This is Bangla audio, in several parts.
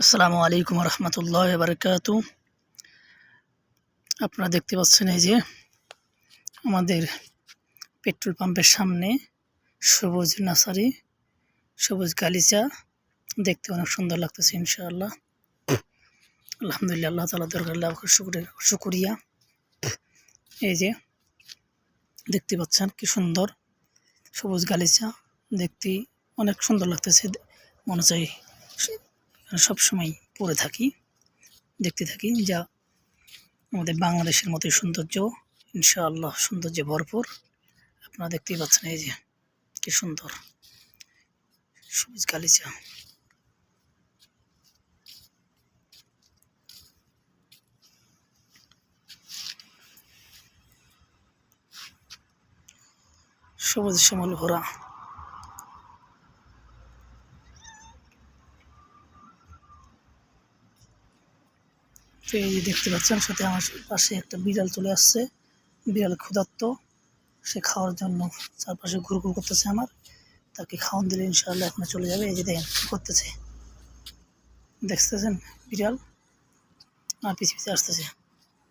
আসসালামু আলাইকুম রহমতুল্লাহ বারকাতু। আপনারা দেখতে পাচ্ছেন এই যে আমাদের পেট্রোল পাম্পের সামনে সবুজ নার্সারি, সবুজ গালিচা দেখতে অনেক সুন্দর লাগতেছে। ইনশাআল্লাহ আলহামদুলিল্লাহ, আল্লাহ তাআলা দরকার শুকরিয়া। এই যে দেখতে পাচ্ছেন কি সুন্দর সবুজ গালিচা, দেখতে অনেক সুন্দর লাগতেছে। মনে চাই সবসময় পড়ে থাকি, দেখতে থাকি, যা আমাদের বাংলাদেশের মতোই সৌন্দর্য, ইনশাআল্লাহ সৌন্দর্যে ভরপুর। আপনারা দেখতেই পাচ্ছেন এই যে কি সুন্দর সবুজ গালিচা। সবুজ শ্যামল ভরা। তো এই যে দেখতে পাচ্ছেন, সাথে আমার পাশে একটা বিড়াল চলে আসছে। বিড়াল ক্ষুধার্ত, সে খাওয়ার জন্য চারপাশে ঘুরঘুর করতেছে। আমার তাকে খাওয়ান দিলে ইনশাআল্লাহ এখন চলে যাবে। এই যে দেখেন কি করতেছে, দেখতেছেন বিড়াল আমার পিছিয়ে পিছিয়ে আসতেছে।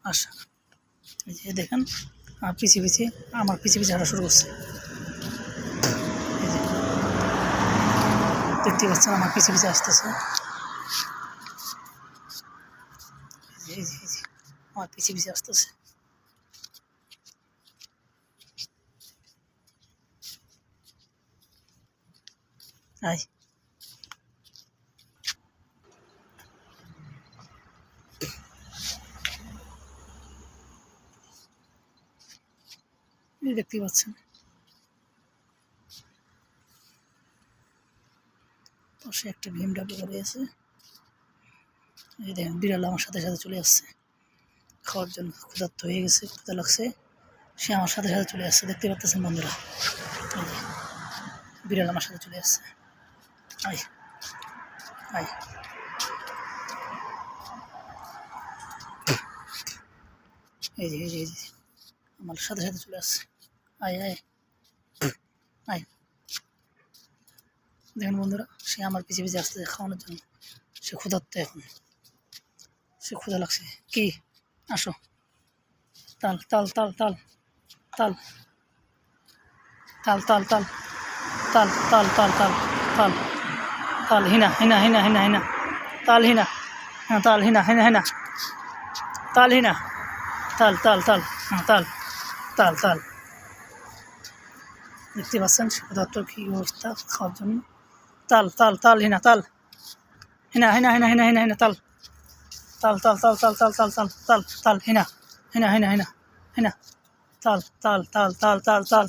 আসা এই যে দেখেন আমার পিছিয়ে পিছিয়ে হাঁটা শুরু করছে। দেখতে পাচ্ছেন আমার পিছিয়ে পিছিয়ে আসতেছে। এই যে আমার পিছিয়ে পিছিয়ে আসতেছে। আয় দেখতে পাচ্ছেন পাশে একটা ভিএমডব্লিউ গাড়ি আছে। এই দেখেন বিড়াল আমার সাথে সাথে চলে আসছে খাওয়ার জন্য। ক্ষুধার্ত হয়ে গেছে, ক্ষুধা লাগছে, সে আমার সাথে সাথে চলে আসছে। দেখতে পাচ্ছেন বন্ধুরা, বিড়াল আমার সাথে চলে আসছে। আয় আয় এই যে আমার সাথে সাথে চলে আসছে। আয় আয় আয় দেখেন বন্ধুরা, সে আমার পিছিয়ে পিছিয়ে আসতেছে খাওয়ানোর জন্য। সে ক্ষুধার্ত, এখন সে ক্ষুধা লাগছে। কি আসো, তাল তাল তাল তাল তাল তাল তাল তাল তাল তাল তাল তাল তাল তাল হিনা হিনা হিনা হিনা হিনা তাল হিনা, হ্যাঁ তাল হিনা হিনা হিনা তাল হিনা তাল তাল তাল হ্যাঁ তাল তাল তাল। দেখতে পাচ্ছেন ক্ষুধার্ত কি অবস্থা খাওয়ার জন্য। তাল তাল তাল হিনা তাল হিনা হিনা হিনা হিনা হিনা হিনা তাল তাল তাল তাল তাল তাল তাল তাল তাল তাল হিনা হিনা হিনা হিনা হিনা তাল তাল তাল তাল তাল তাল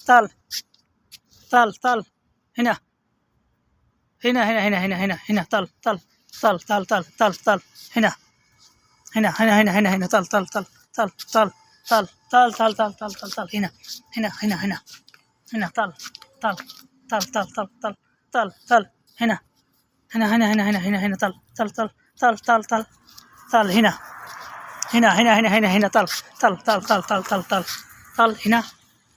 তাল তাল তাল হিনা হিনা হিনা হিনা হিনা হিনা হিনা তাল তাল তাল তাল তাল তাল তাল হিনা হিনা হিনা হিনা হিনা হিনা তাল তাল তাল তাল তাল তাল তাল তাল তাল তাল তাল তাল হিনা হিনা হিনা হিনা হিনা তাল তাল তাল তাল তাল তাল তাল তাল হিনা হিনা হিনা হিনা হিনা হিনা হিনা তাল তাল তাল তাল তাল তাল তাল হিনা হিনা হিনা হিনা হিনা হিনা তাল তাল তাল তাল তাল তাল তাল তাল হিনা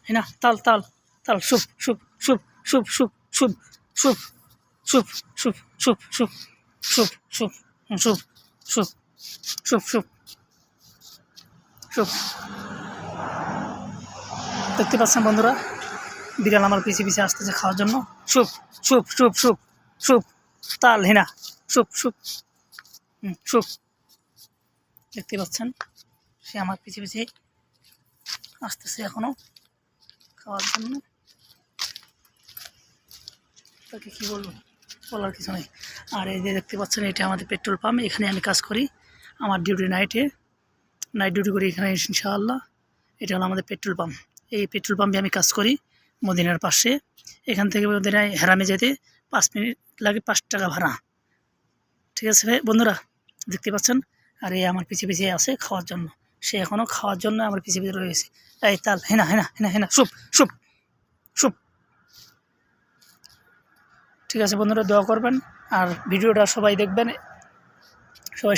হিনা তাল তাল তাল শুভ শুভ শুভ শুভ শুভ শুভ শুভ শুভ শুভ শুভ শুভ শুভ শুভ শুভ শুভ শুভ শুভ। দেখতে পাচ্ছেন বন্ধুরা, বিড়াল আমার পিছিয়ে পিছিয়ে আসতেছে খাওয়ার জন্য। শুভ শুভ শুভ শুভ শুভ তাল হিনা শুভ শুভ শুভ। দেখতে পাচ্ছেন সে আমার পিছিয়ে পিছিয়ে আসতেছে এখনো খাওয়ার জন্য। তাকে কী বলবো, বলার কিছু নেই। আর এই যে দেখতে পাচ্ছেন, এটা আমাদের পেট্রোল পাম্প, এখানে আমি কাজ করি। আমার ডিউটি নাইট ডিউটি করি এখানে ইনশাআল্লাহ। এটা হলো আমাদের পেট্রোল পাম্প। এই পেট্রোল পাম্পে আমি কাজ করি মদিনার পাশে। এখান থেকে মদিনায় হেরামে যেতে 5 মিনিট লাগে, 5 টাকা ভাড়া। ঠিক আছে ভাই বন্ধুরা, দেখতে পাচ্ছেন। আর এই আমার পিছিয়ে পিছিয়ে আছে খাওয়ার জন্য। সে এখনও খাওয়ার জন্য আমার পিছিয়ে পিছিয়ে রয়েছে। এই তাল হেনা হেনা হেনা হেনা শুভ শুভ শুভ। ঠিক আছে বন্ধুরা, দোয়া করবেন আর ভিডিওটা সবাই দেখবেন,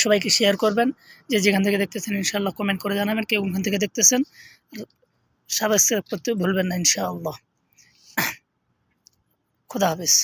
সবাইকে শেয়ার করবেন। যে যেখান থেকে দেখতেছেন ইনশাআল্লাহ কমেন্ট করে জানাবেন কে কোনখান থেকে দেখতেছেন। সাবস্ক্রাইব করতে ভুলবেন না ইনশাআল্লাহ। খুদা হাফেজ।